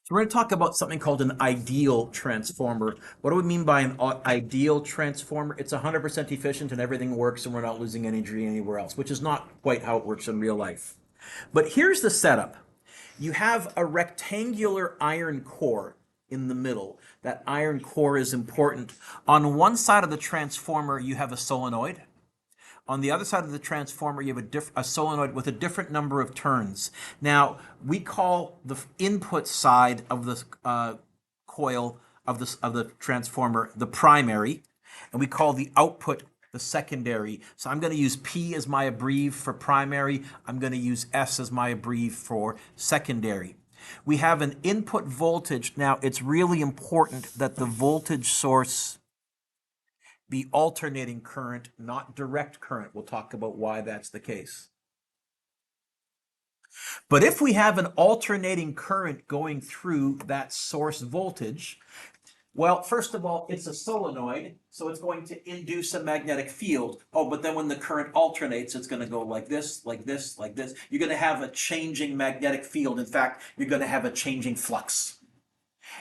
So we're going to talk about something called an ideal transformer. What do we mean by an ideal transformer? It's 100% efficient and everything works and we're not losing energy anywhere else, which is not quite how it works in real life. But here's the setup. You have a rectangular iron core in the middle. That iron core is important. On one side of the transformer, you have a solenoid. On the other side of the transformer, you have a solenoid with a different number of turns. Now, we call the input side of the coil of the transformer the primary, and we call the output the secondary. So I'm going to use P as my abbrev for primary. I'm going to use S as my abbrev for secondary. We have an input voltage. Now, it's really important that the voltage source be alternating current, not direct current. We'll talk about why that's the case. But if we have an alternating current going through that source voltage, well, first of all, it's a solenoid, so it's going to induce a magnetic field. Oh, but then when the current alternates, it's going to go like this, like this, like this. You're going to have a changing magnetic field. In fact, you're going to have a changing flux.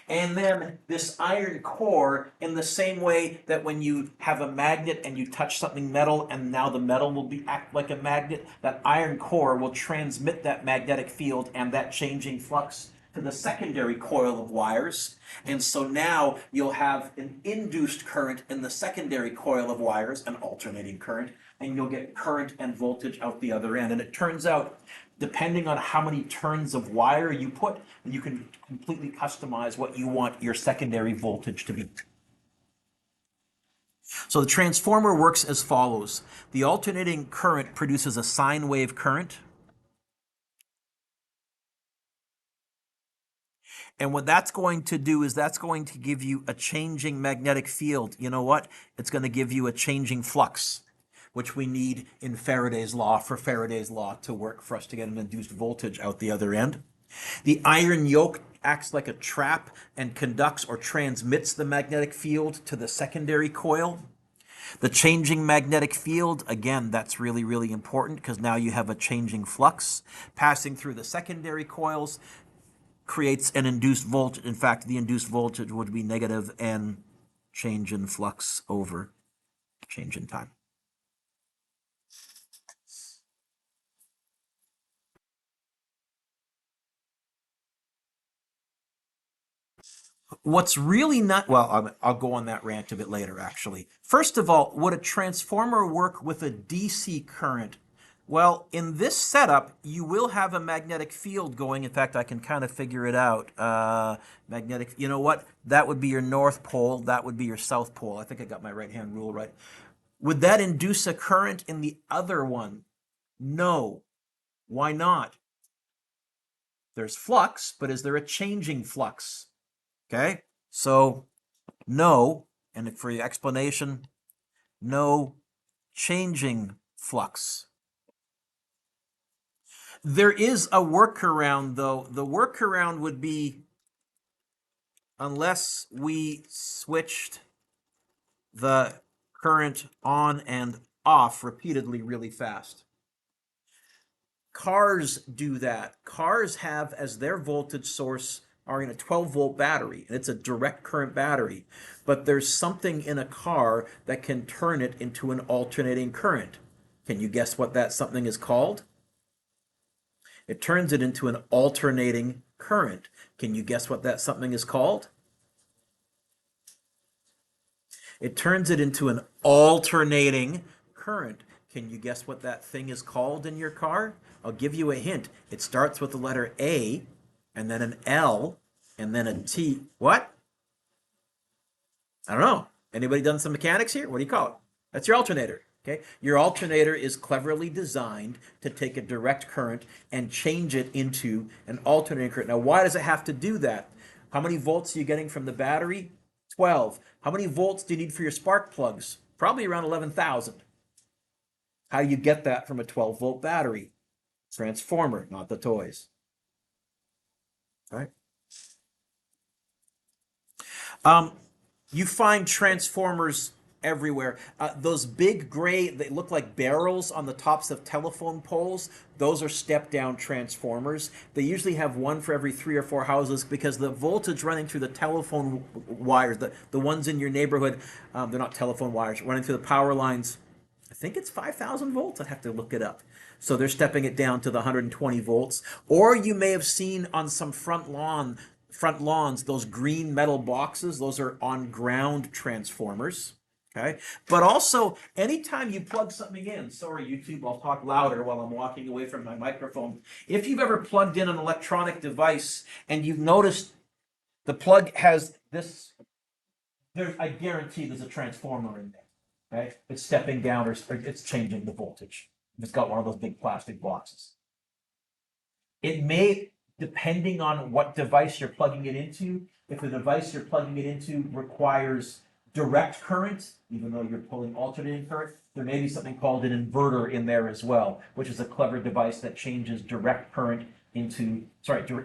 And then this iron core, in the same way that when you have a magnet and you touch something metal and now the metal will act like a magnet, that iron core will transmit that magnetic field and that changing flux to the secondary coil of wires. And so now you'll have an induced current in the secondary coil of wires, an alternating current, and you'll get current and voltage out the other end. And it turns out, depending on how many turns of wire you put, you can completely customize what you want your secondary voltage to be. So the transformer works as follows. The alternating current produces a sine wave current. And what that's going to do is that's going to give you a changing magnetic field. You know what? It's going to give you a changing flux, which we need in Faraday's law for Faraday's law to work for us to get an induced voltage out the other end. The iron yoke acts like a trap and conducts or transmits the magnetic field to the secondary coil. The changing magnetic field, again, that's really, really important because now you have a changing flux passing through the secondary coils, creates an induced voltage. In fact, the induced voltage would be negative n change in flux over change in time. What's really not, well, I'll go on that rant a bit later, actually. First of all, would a transformer work with a DC current? Well, in this setup, you will have a magnetic field going. In fact, I can kind of figure it out. Magnetic, you know what? That would be your north pole. That would be your south pole. I think I got my right-hand rule right. Would that induce a current in the other one? No. Why not? There's flux, but is there a changing flux? Okay, so no, and for your explanation, no changing flux. There is a workaround, though. The workaround would be unless we switched the current on and off repeatedly really fast. Cars do that. Cars have as their voltage source are in a 12-volt battery, and it's a direct current battery. But there's something in a car that can turn it into an alternating current. Can you guess what that something is called? It turns it into an alternating current. Can you guess what that something is called? It turns it into an alternating current. Can you guess what that thing is called in your car? I'll give you a hint. It starts with the letter A, and then an L, and then a T. What? I don't know. Anybody done some mechanics here? What do you call it? That's your alternator. Okay? Your alternator is cleverly designed to take a direct current and change it into an alternating current. Now, why does it have to do that? How many volts are you getting from the battery? 12. How many volts do you need for your spark plugs? Probably around 11,000. How do you get that from a 12-volt battery? Transformer, not the toys. All right. You find transformers everywhere. Those big gray, they look like barrels on the tops of telephone poles. Those are step-down transformers. They usually have one for every 3 or 4 houses because the voltage running through the telephone wires, the ones in your neighborhood, they're not telephone wires, running through the power lines. I think it's 5,000 volts. I'd have to look it up. So they're stepping it down to the 120 volts. Or you may have seen on some front lawns, those green metal boxes. Those are on ground transformers. Okay. But also, anytime you plug something in, sorry, YouTube, I'll talk louder while I'm walking away from my microphone. If you've ever plugged in an electronic device and you've noticed the plug has this, I guarantee there's a transformer in there. Okay, it's stepping down or it's changing the voltage. It's got one of those big plastic boxes. It may, depending on what device you're plugging it into, if the device you're plugging it into requires direct current, even though you're pulling alternating current, there may be something called an inverter in there as well, which is a clever device that changes direct current into,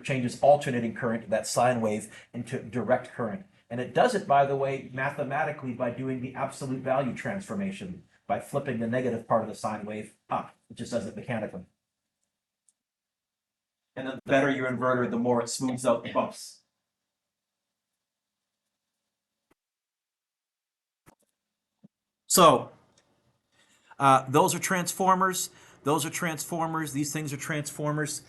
changes alternating current, that sine wave, into direct current. And it does it, by the way, mathematically by doing the absolute value transformation, by flipping the negative part of the sine wave up. It just does it mechanically. And then the better your inverter, the more it smooths out the bumps. So those are transformers. Those are transformers. These things are transformers.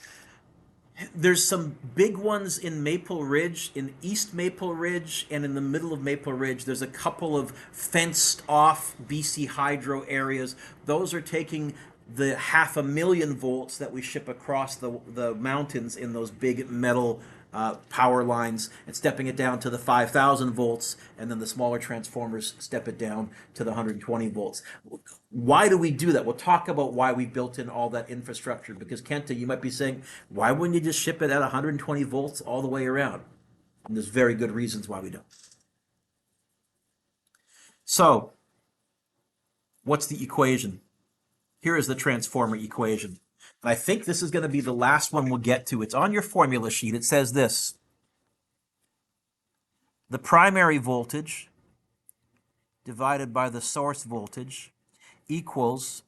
There's some big ones in Maple Ridge, in East Maple Ridge, and in the middle of Maple Ridge. There's a couple of fenced off BC Hydro areas. Those are taking the 500,000 volts that we ship across the mountains in those big metal power lines and stepping it down to the 5,000 volts, and then the smaller transformers step it down to the 120 volts. Why do we do that? We'll talk about why we built in all that infrastructure, because Kenta, you might be saying, why wouldn't you just ship it at 120 volts all the way around? And there's very good reasons why we don't. So, what's the equation? Here is the transformer equation. And I think this is going to be the last one we'll get to. It's on your formula sheet. It says this: the primary voltage divided by the source voltage equals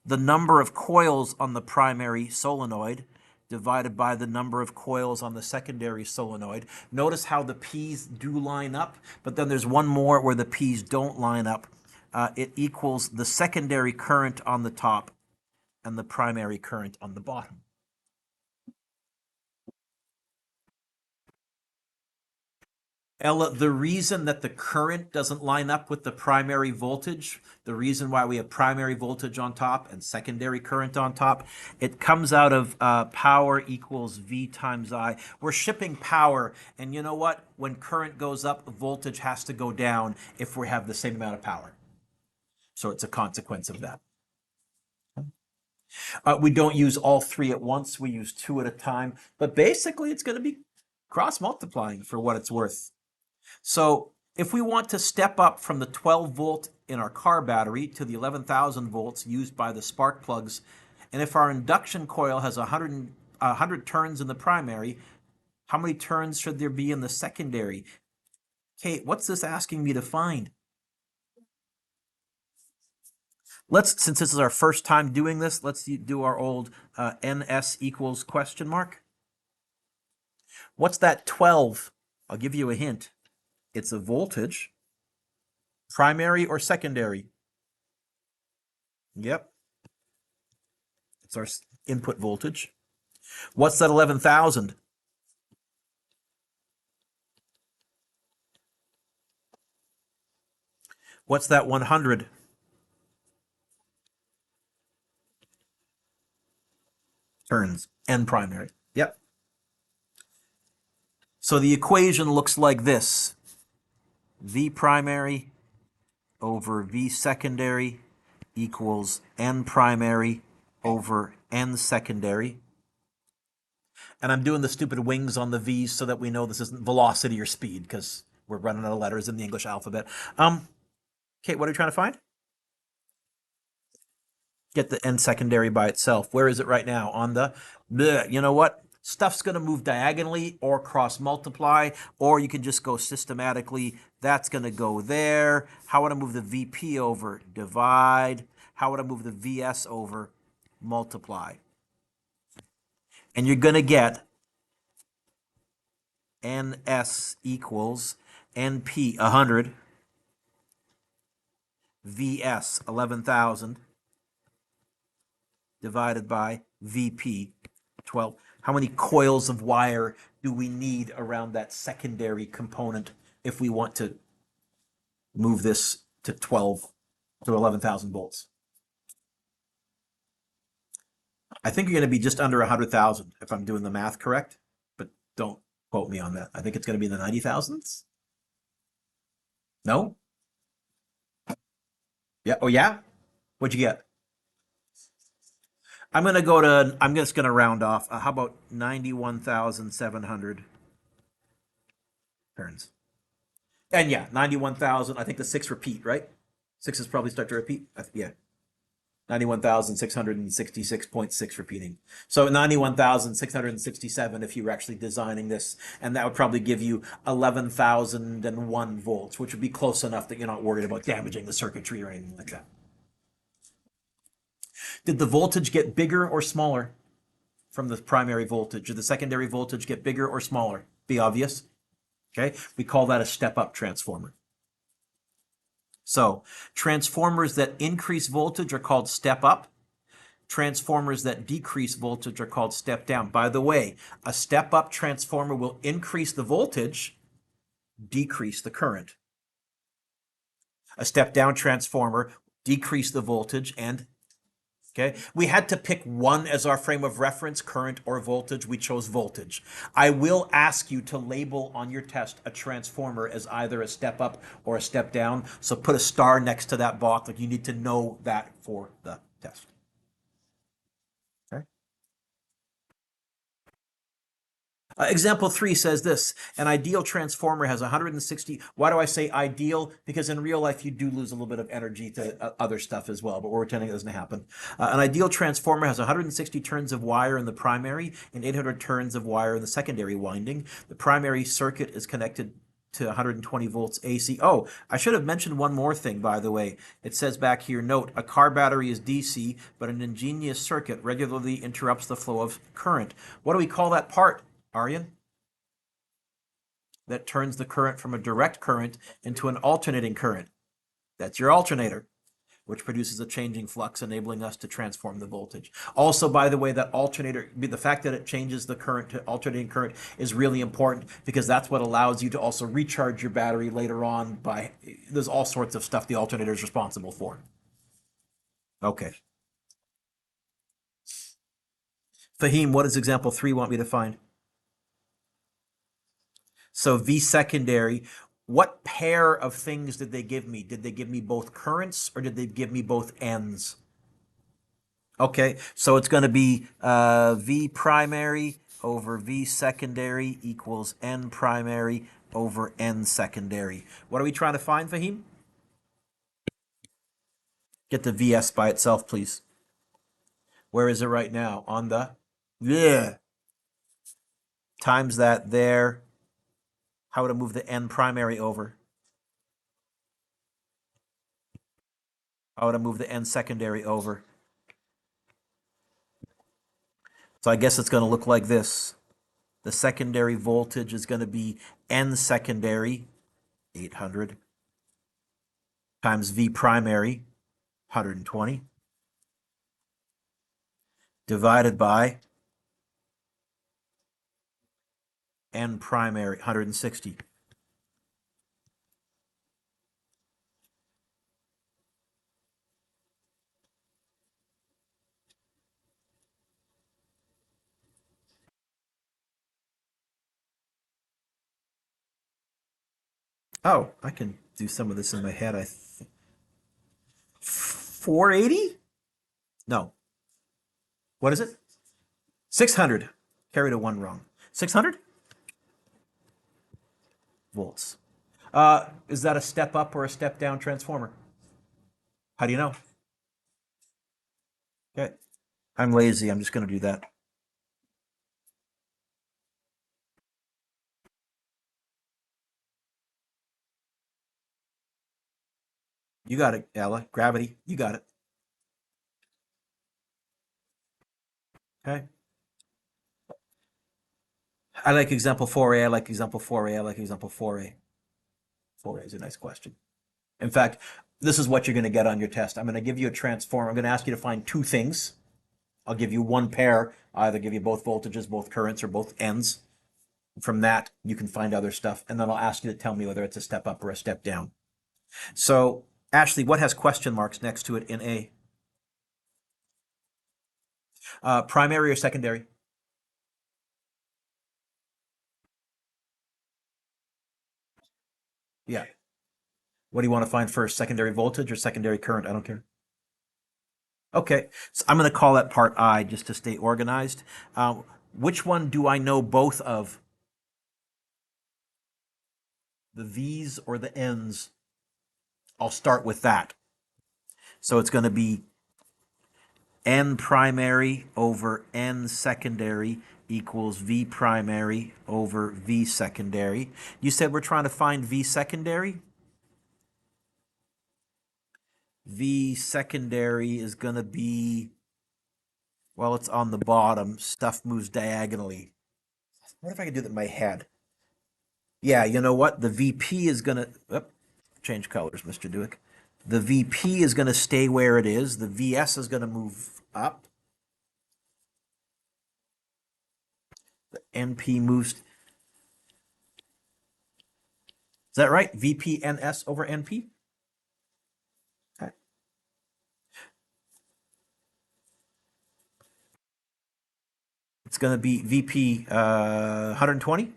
the number of coils on the primary solenoid divided by the number of coils on the secondary solenoid. Notice how the P's do line up, but then there's one more where the P's don't line up. It equals the secondary current on the top and the primary current on the bottom. Ella, the reason that the current doesn't line up with the primary voltage, the reason why we have primary voltage on top and secondary current on top, it comes out of power equals V times I. We're shipping power, and you know what? When current goes up, voltage has to go down if we have the same amount of power. So it's a consequence of that. We don't use all three at once. We use two at a time. But basically, it's going to be cross-multiplying for what it's worth. So if we want to step up from the 12 volt in our car battery to the 11,000 volts used by the spark plugs, and if our induction coil has 100 turns in the primary, how many turns should there be in the secondary? Kate, what's this asking me to find? Since this is our first time doing this, let's do our old NS equals question mark. What's that 12? I'll give you a hint. It's a voltage, primary or secondary. Yep. It's our input voltage. What's that 11,000? What's that 100? Turns, N primary. Yep. So the equation looks like this: V primary over V secondary equals N primary over N secondary. And I'm doing the stupid wings on the V's so that we know this isn't velocity or speed, because we're running out of letters in the English alphabet. Kate, what are you trying to find? Get the N secondary by itself. Where is it right now? On the, you know what? stuff's going to move diagonally or cross multiply, or you can just go systematically. That's going to go there. How would I move the VP over? Divide. How would I move the VS over? Multiply. And you're going to get NS equals NP 100, VS 11,000 divided by VP 12. How many coils of wire do we need around that secondary component if we want to move this to 11,000 volts? I think you're going to be just under 100,000 if I'm doing the math correct, but don't quote me on that. I think it's going to be in the 90,000s. No? Yeah. Oh, yeah? What'd you get? I'm just going to round off. How about 91,700 turns? And yeah, 91,000. I think the six repeat, right? Sixes probably start to repeat. Yeah. 91,666.6 repeating. So 91,667 if you were actually designing this. And that would probably give you 11,001 volts, which would be close enough that you're not worried about damaging the circuitry or anything like that. Did the voltage get bigger or smaller from the primary voltage? Did the secondary voltage get bigger or smaller? Be obvious. Okay, we call that a step-up transformer. So transformers that increase voltage are called step-up. Transformers that decrease voltage are called step-down. By the way, a step-up transformer will increase the voltage, decrease the current. A step-down transformer decrease the voltage and okay, we had to pick one as our frame of reference, current or voltage. We chose voltage. I will ask you to label on your test a transformer as either a step up or a step down. So put a star next to that box. Like you need to know that for the test. Okay. Example 3 says this, an ideal transformer has 160. Why do I say ideal? Because in real life, you do lose a little bit of energy to other stuff as well, but we're pretending it doesn't happen. An ideal transformer has 160 turns of wire in the primary and 800 turns of wire in the secondary winding. The primary circuit is connected to 120 volts AC. Oh, I should have mentioned one more thing, by the way. It says back here, note, a car battery is DC, but an ingenious circuit regularly interrupts the flow of current. What do we call that part, Aryan? That turns the current from a direct current into an alternating current. That's your alternator, which produces a changing flux, enabling us to transform the voltage. Also, by the way, that alternator, the fact that it changes the current to alternating current is really important because that's what allows you to also recharge your battery later on by, there's all sorts of stuff the alternator is responsible for. Okay. Fahim, what does example 3 want me to find? So V secondary, what pair of things did they give me? Did they give me both currents or did they give me both ends? Okay, so it's going to be V primary over V secondary equals N primary over N secondary. What are we trying to find, Fahim? Get the VS by itself, please. Where is it right now? On the, yeah, times that there. How would I move the N primary over? How would I move the N secondary over? So I guess it's going to look like this. The secondary voltage is going to be N secondary, 800, times V primary, 120, divided by N primary, 160. Oh, I can do some of this in my head. 480? No. What is it? 600. Carried a 1 wrong. 600 volts. Is that a step up or a step down transformer? How do you know? Okay. I'm lazy. I'm just going to do that. You got it, Ella. Gravity. You got it. Okay. I like example 4A. I like example 4A. I like example 4A. 4A is a nice question. In fact, this is what you're going to get on your test. I'm going to give you a transform. I'm going to ask you to find two things. I'll give you one pair. I'll either give you both voltages, both currents, or both ends. From that, you can find other stuff. And then I'll ask you to tell me whether it's a step up or a step down. So, Ashley, what has question marks next to it in A? Primary or secondary? Yeah. What do you want to find first? Secondary voltage or secondary current? I don't care. Okay. So I'm going to call that part I just to stay organized. Which one do I know both of? The V's or the N's? I'll start with that. So it's going to be N primary over N secondary equals V primary over V secondary. You said we're trying to find V secondary? V secondary is going to be, well, it's on the bottom. Stuff moves diagonally. What if I could do that in my head? Yeah, you know what? The VP is going to, change colors, Mr. Dueck. The VP is going to stay where it is. The VS is going to move up. The NP moves. Is that right? VP NS over NP? Okay. It's going to be VP 120.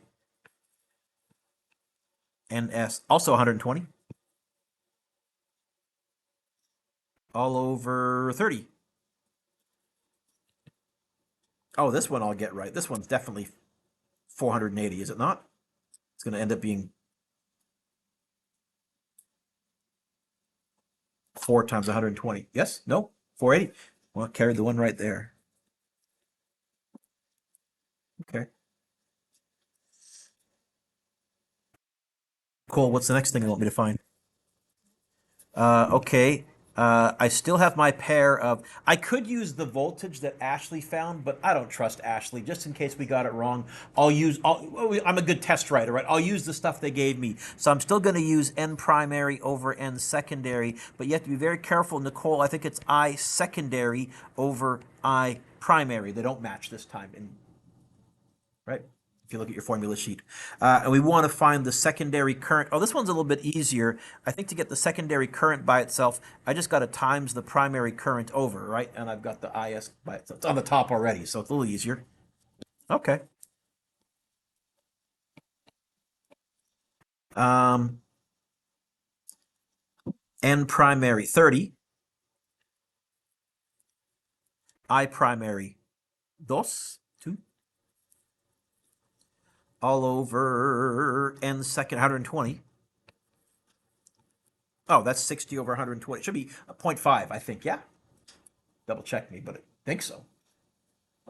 NS also 120. All over 30. Oh, this one I'll get right. This one's definitely 480, is it not? It's going to end up being 4 times 120. Yes? No? 480? Well, carried the one right there. Okay. Cool. What's the next thing you want me to find? Okay. I still have my pair of. I could use the voltage that Ashley found, but I don't trust Ashley. Just in case we got it wrong, I'll use. I'm a good test writer, right? I'll use the stuff they gave me. So I'm still going to use N primary over N secondary, but you have to be very careful, Nicole. I think it's I secondary over I primary. They don't match this time, right? If you look at your formula sheet. And we want to find the secondary current. Oh, this one's a little bit easier. I think to get the secondary current by itself, I just got to times the primary current over, right? And I've got the IS by itself. It's on the top already, so it's a little easier. Okay. Um, N primary 30, I primary dos, 2, all over N second 120. Oh, that's 60 over 120. It should be a 0.5, I think. Yeah. Double check me, but I think so.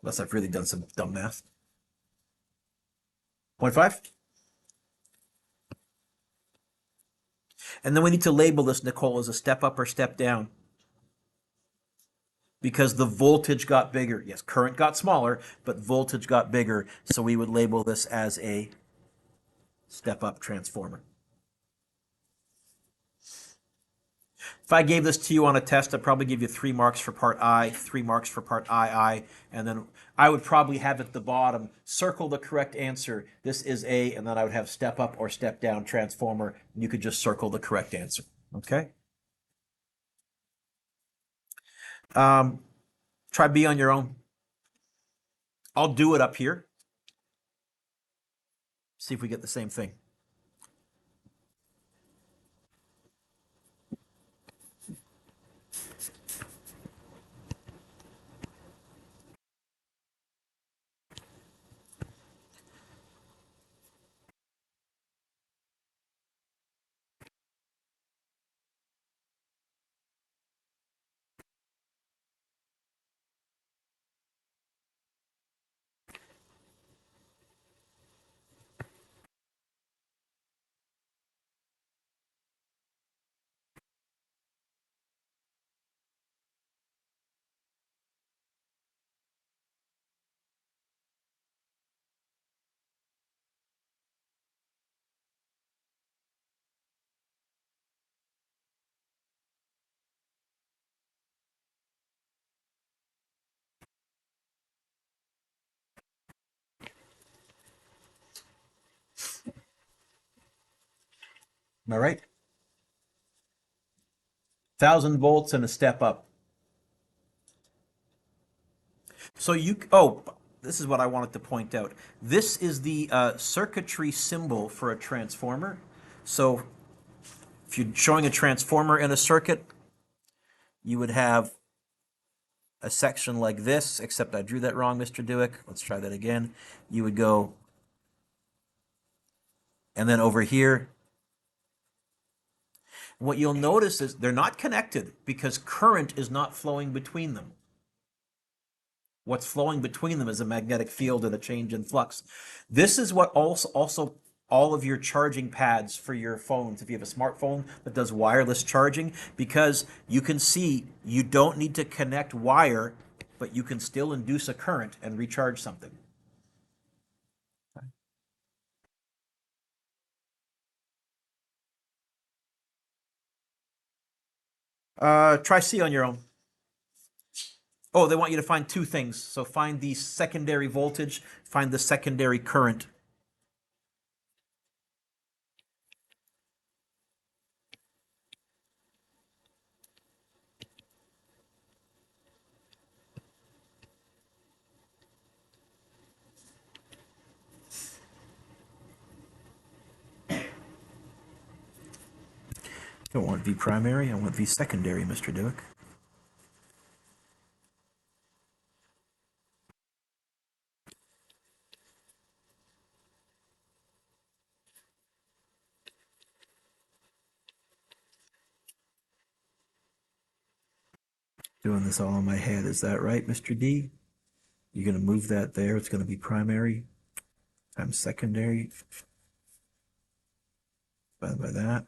Unless I've really done some dumb math. 0.5? And then we need to label this, Nicole, as a step up or step down because the voltage got bigger. Yes, current got smaller, but voltage got bigger. So we would label this as a step up transformer. If I gave this to you on a test, I'd probably give you 3 marks for part I, 3 marks for part II, and then I would probably have at the bottom, circle the correct answer. This is A, and then I would have step up or step down transformer, and you could just circle the correct answer. Okay? Um, Try B on your own. I'll do it up here. See if we get the same thing. Am I right? 1,000 volts and a step up. So this is what I wanted to point out. This is the circuitry symbol for a transformer. So if you're showing a transformer in a circuit, you would have a section like this, except I drew that wrong, Mr. Dueck. Let's try that again. You would go, and then over here, what you'll notice is they're not connected because current is not flowing between them. What's flowing between them is a magnetic field and a change in flux. This is what also all of your charging pads for your phones, if you have a smartphone that does wireless charging, because you can see you don't need to connect wire, but you can still induce a current and recharge something. Try C on your own. Oh, they want you to find two things. So find the secondary voltage, find the secondary current. I don't want V primary, I want V secondary, Mr. Dueck. Doing this all in my head. Is that right, Mr. D? You're going to move that there. It's going to be primary times secondary by that.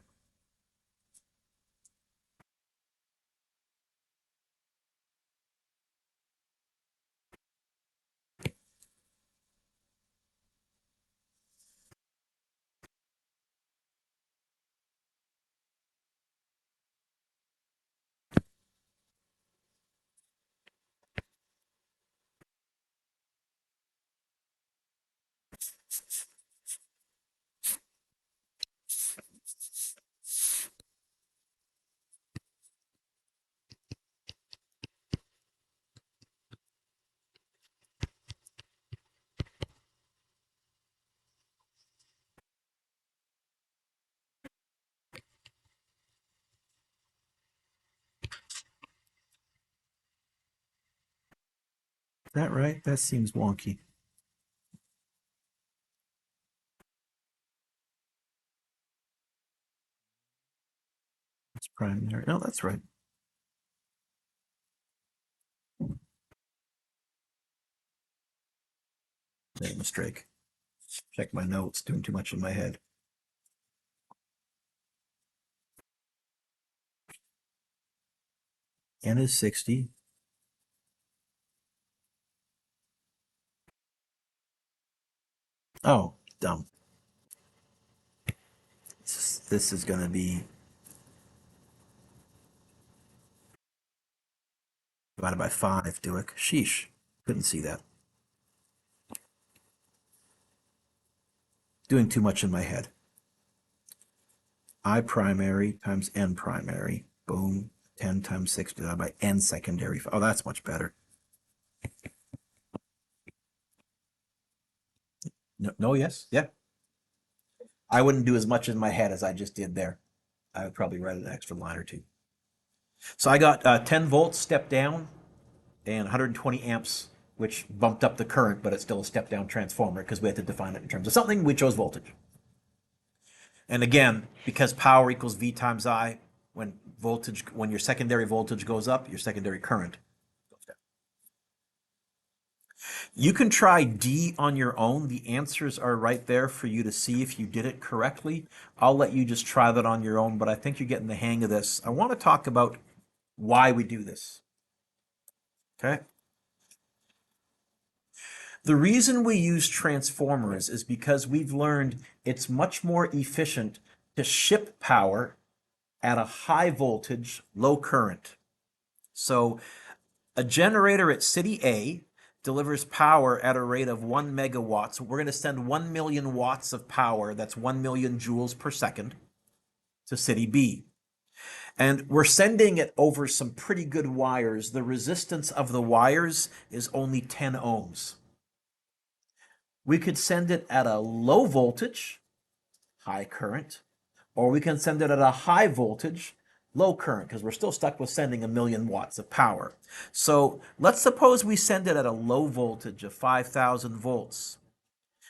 Is that right? That seems wonky. It's primary. No, that's right. Made a mistake. Check my notes. Doing too much in my head. N is 60. Oh, dumb. This is going to be divided by 5, Dueck. Sheesh. Couldn't see that. Doing too much in my head. I primary times N primary. Boom. 10 times 6 divided by N secondary. Oh, that's much better. No, no, yes, yeah. I wouldn't do as much in my head as I just did there. I would probably write an extra line or two. So I got 10 volts step down and 120 amps, which bumped up the current, but it's still a step down transformer because we had to define it in terms of something. We chose voltage. And again, because power equals V times I, when your secondary voltage goes up, your secondary current goes down. You can try D on your own. The answers are right there for you to see if you did it correctly. I'll let you just try that on your own, but I think you're getting the hang of this. I want to talk about why we do this. Okay? The reason we use transformers is because we've learned it's much more efficient to ship power at a high voltage, low current. So a generator at city A delivers power at a rate of 1 megawatts. We're going to send 1 million watts of power. That's 1 million joules per second. to city B. And we're sending it over some pretty good wires. The resistance of the wires is only 10 ohms. We could send it at a low voltage, high current, or we can send it at a high voltage, low current, because we're still stuck with sending 1,000,000 watts of power. So let's suppose we send it at a low voltage of 5,000 volts.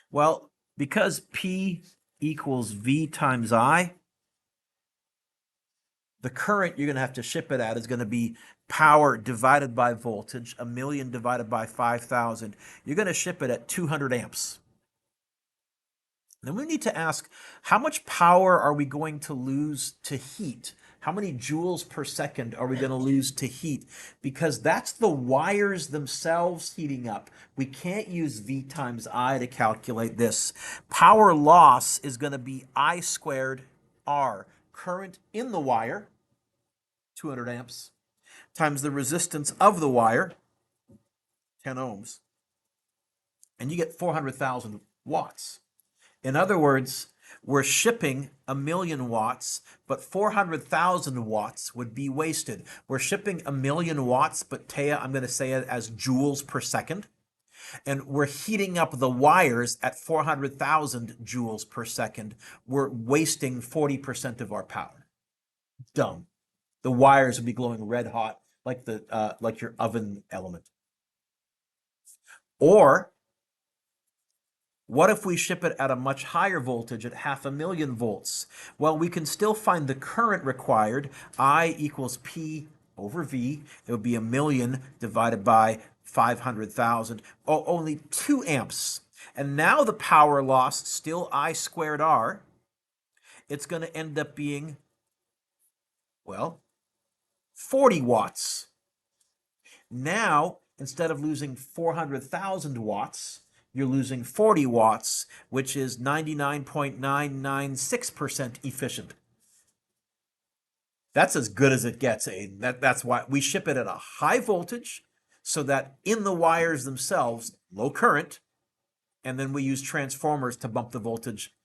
Well, because P equals V times I, the current you're going to have to ship it at is going to be power divided by voltage, 1,000,000 divided by 5,000. You're going to ship it at 200 amps. Then we need to ask, how much power are we going to lose to heat? How many joules per second are we going to lose to heat? Because that's the wires themselves heating up. We can't use V times I to calculate this. Power loss is going to be I squared R. Current in the wire, 200 amps, times the resistance of the wire, 10 ohms, and you get 400,000 watts. In other words, we're shipping 1,000,000 watts, but 400,000 watts would be wasted. We're shipping 1,000,000 watts, but Taya, I'm going to say it as joules per second. And we're heating up the wires at 400,000 joules per second. We're wasting 40% of our power. Dumb. The wires would be glowing red hot like your oven element. Or what if we ship it at a much higher voltage at 500,000 volts? Well, we can still find the current required. I equals P over V. It would be 1,000,000 divided by 500,000. Oh, only 2 amps. And now the power loss, still I squared R, it's going to end up being, well, 40 watts. Now, instead of losing 400,000 watts, you're losing 40 watts, which is 99.996% efficient. That's as good as it gets, Aiden. That's why we ship it at a high voltage, so that in the wires themselves, low current, and then we use transformers to bump the voltage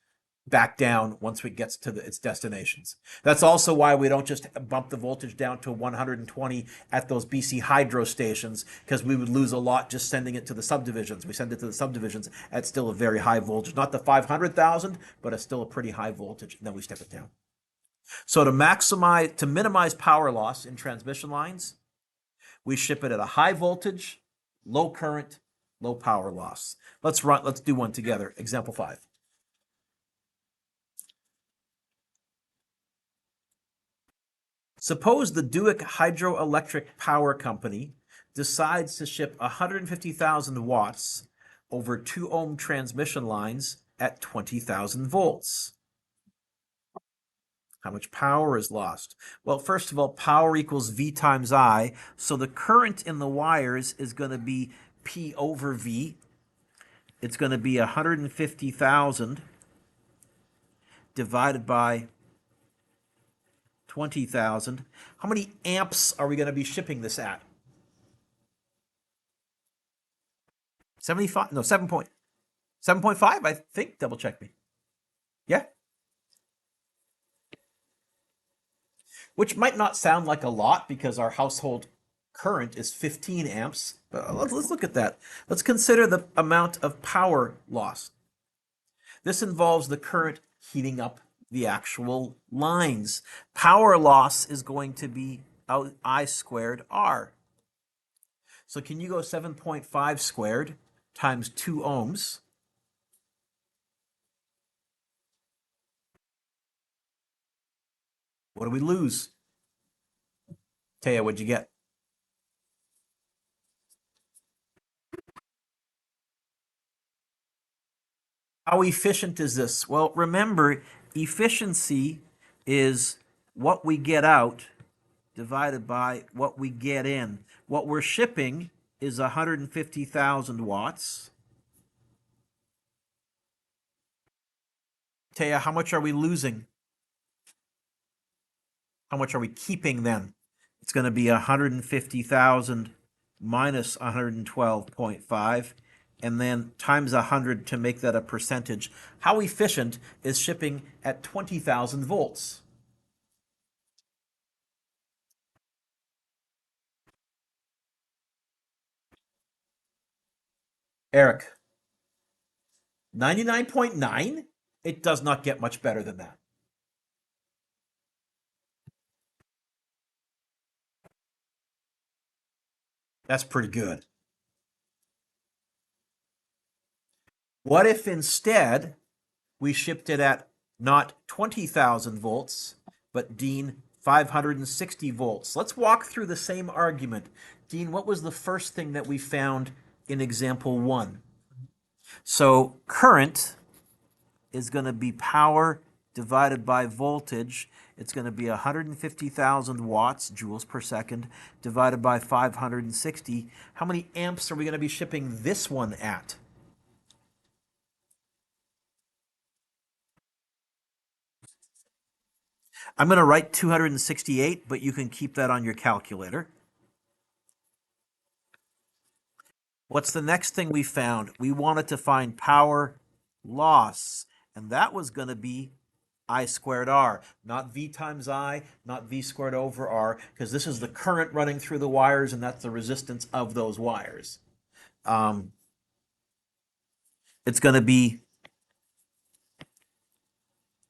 back down once it gets to its destinations. That's also why we don't just bump the voltage down to 120 at those BC hydro stations, because we would lose a lot just sending it to the subdivisions. We send it to the subdivisions at still a very high voltage. Not the 500,000, but it's still a pretty high voltage, and then we step it down. So to minimize power loss in transmission lines, we ship it at a high voltage, low current, low power loss. Let's do one together. Example 5. Suppose the Dueck Hydroelectric Power Company decides to ship 150,000 watts over 2 ohm transmission lines at 20,000 volts. How much power is lost? Well, first of all, power equals V times I, so the current in the wires is going to be P over V. It's going to be 150,000 divided by 20,000. How many amps are we going to be shipping this at? 75? No, 7.5, I think. Double check me. Yeah. Which might not sound like a lot because our household current is 15 amps. But let's look at that. Let's consider the amount of power lost. This involves the current heating up the actual lines. Power loss is going to be I squared R. So can you go 7.5 squared times 2 ohms? What do we lose? Taya, what'd you get? How efficient is this? Well, remember, efficiency is what we get out divided by what we get in. What we're shipping is 150,000 watts. Taya, how much are we losing? How much are we keeping then? It's going to be 150,000 minus 112.5, and then times 100 to make that a percentage. How efficient is shipping at 20,000 volts? Eric, 99.9? It does not get much better than that. That's pretty good. What if instead we shipped it at not 20,000 volts, but Dean, 560 volts? Let's walk through the same argument. Dean, what was the first thing that we found in example one? So current is going to be power divided by voltage. It's going to be 150,000 watts, joules per second, divided by 560. How many amps are we going to be shipping this one at? I'm going to write 268, but you can keep that on your calculator. What's the next thing we found? We wanted to find power loss, and that was going to be I squared R, not V times I, not V squared over R, because this is the current running through the wires, and that's the resistance of those wires. It's going to be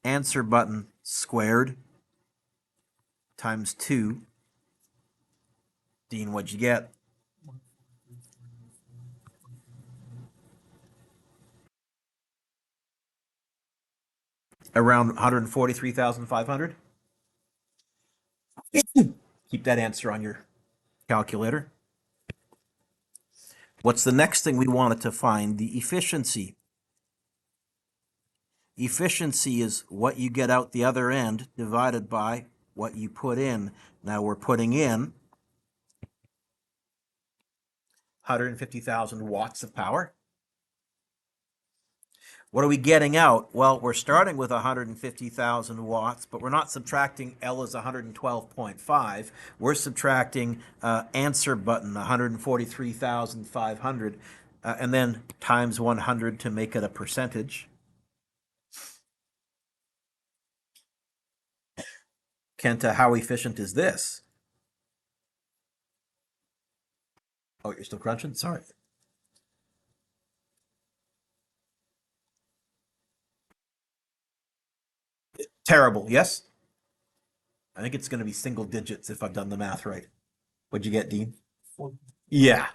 answer button squared times 2. Dean, what'd you get? Around 143,500. Keep that answer on your calculator. What's the next thing we wanted to find? The efficiency. Efficiency is what you get out the other end divided by what you put in. Now we're putting in 150,000 watts of power. What are we getting out? Well, we're starting with 150,000 watts, but we're not subtracting L as 112.5. We're subtracting answer button, 143,500, and then times 100 to make it a percentage. Kenta, how efficient is this? Oh, you're still crunching? Sorry. Terrible, yes? I think it's going to be single digits if I've done the math right. What'd you get, Dean? Yeah.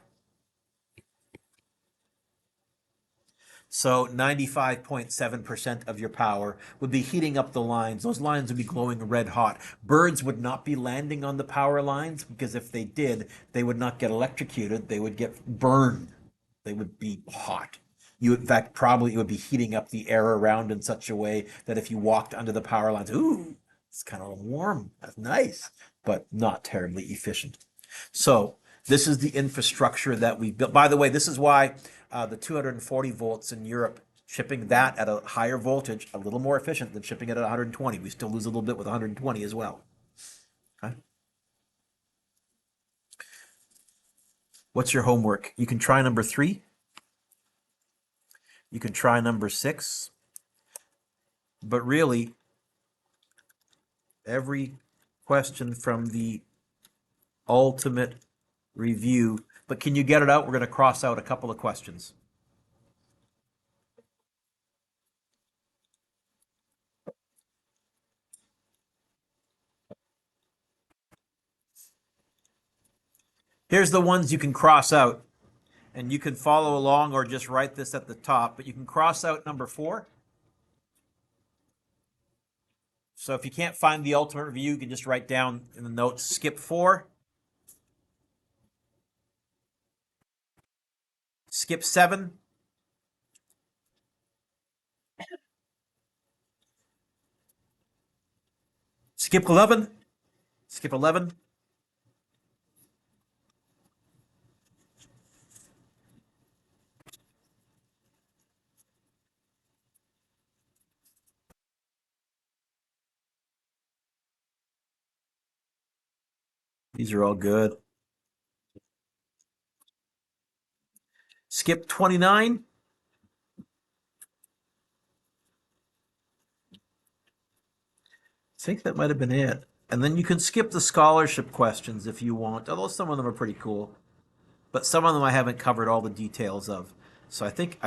So 95.7% of your power would be heating up the lines. Those lines would be glowing red hot. Birds would not be landing on the power lines because if they did, they would not get electrocuted. They would get burned. They would be hot. You, in fact, probably would be heating up the air around in such a way that if you walked under the power lines, ooh, it's kind of warm. That's nice, but not terribly efficient. So this is the infrastructure that we built. By the way, this is why the 240 volts in Europe, shipping that at a higher voltage, a little more efficient than shipping it at 120. We still lose a little bit with 120 as well. Okay. What's your homework? You can try number 3. You can try number 6. But really, every question from the ultimate review. But can you get it out? We're going to cross out a couple of questions. Here's the ones you can cross out. And you can follow along or just write this at the top. But you can cross out number 4. So if you can't find the ultimate review, you can just write down in the notes, skip 4. Skip 7. Skip 11. Skip 11. These are all good. Skip 29. I think that might have been it. And then you can skip the scholarship questions if you want, although some of them are pretty cool. But some of them I haven't covered all the details of. So I think.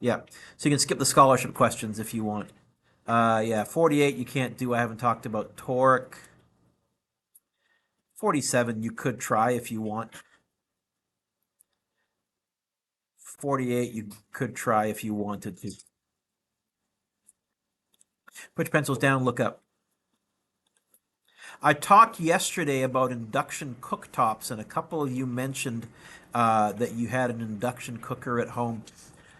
Yeah. So you can skip the scholarship questions if you want. Yeah, 48 you can't do. I haven't talked about torque. 47 you could try if you want. 48 you could try if you wanted to. Put your pencils down, look up. I talked yesterday about induction cooktops, and a couple of you mentioned that you had an induction cooker at home.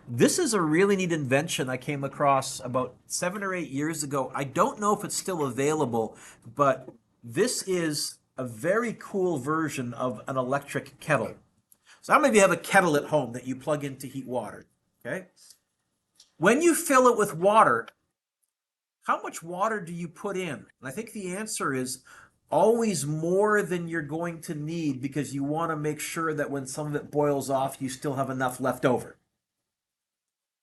This is a really neat invention I came across about 7 or 8 years ago. I don't know if it's still available, but this is a very cool version of an electric kettle. So how many of you have a kettle at home that you plug in to heat water? Okay. When you fill it with water, how much water do you put in? And I think the answer is always more than you're going to need because you want to make sure that when some of it boils off, you still have enough left over.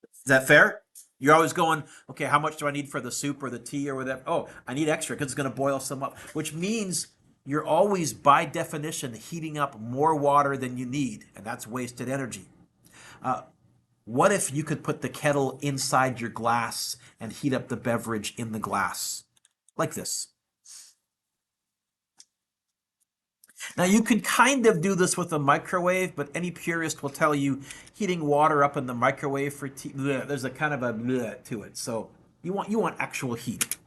Is that fair? You're always going, okay, how much do I need for the soup or the tea or whatever? Oh, I need extra because it's going to boil some up, which means you're always, by definition, heating up more water than you need, and that's wasted energy. What if you could put the kettle inside your glass and heat up the beverage in the glass? Like this. Now, you could kind of do this with a microwave, but any purist will tell you heating water up in the microwave for tea, bleh, there's a kind of a bleh to it. So you want actual heat.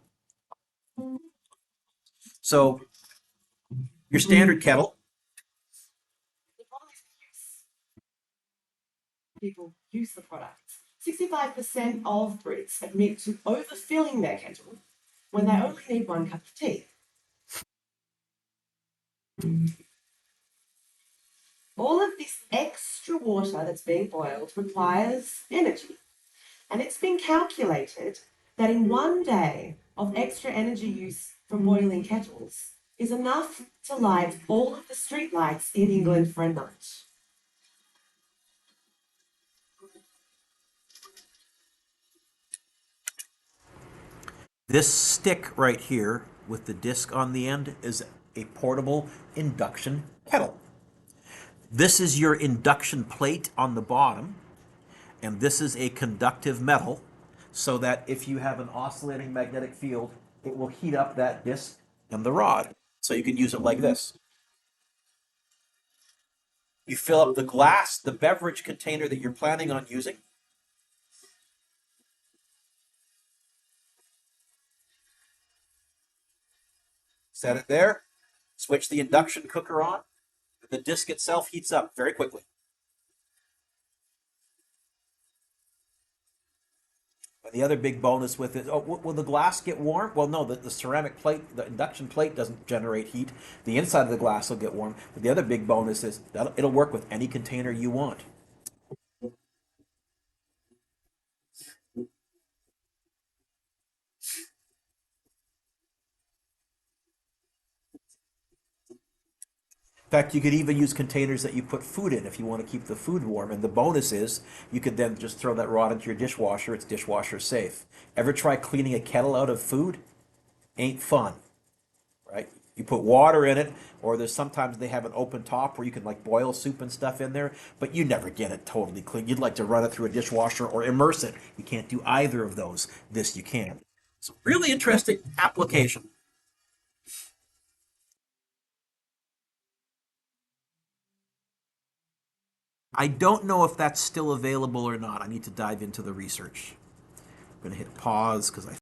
So your standard kettle, people use the product. 65% of Brits admit to overfilling their kettle when they only need one cup of tea. All of this extra water that's being boiled requires energy. And it's been calculated that in one day of extra energy use from boiling kettles is enough to light all of the street lights in England for a night. this stick right here with the disc on the end is a portable induction kettle. This is your induction plate on the bottom, and this is a conductive metal so that if you have an oscillating magnetic field, it will heat up that disc and the rod. So you can use it like this. You fill up the glass, the beverage container that you're planning on using. Set it there. Switch the induction cooker on. The disc itself heats up very quickly. And the other big bonus with it, oh, will the glass get warm? Well, no, the ceramic plate, the induction plate doesn't generate heat. The inside of the glass will get warm. But the other big bonus is that it'll work with any container you want. In fact, you could even use containers that you put food in if you want to keep the food warm. And the bonus is you could then just throw that rod into your dishwasher. It's dishwasher safe. Ever try cleaning a kettle out of food? Ain't fun, right? You put water in it, or there's sometimes they have an open top where you can like boil soup and stuff in there, but you never get it totally clean. You'd like to run it through a dishwasher or immerse it. You can't do either of those. This you can. So really interesting application. I don't know if that's still available or not. I need to dive into the research. I'm going to hit pause because I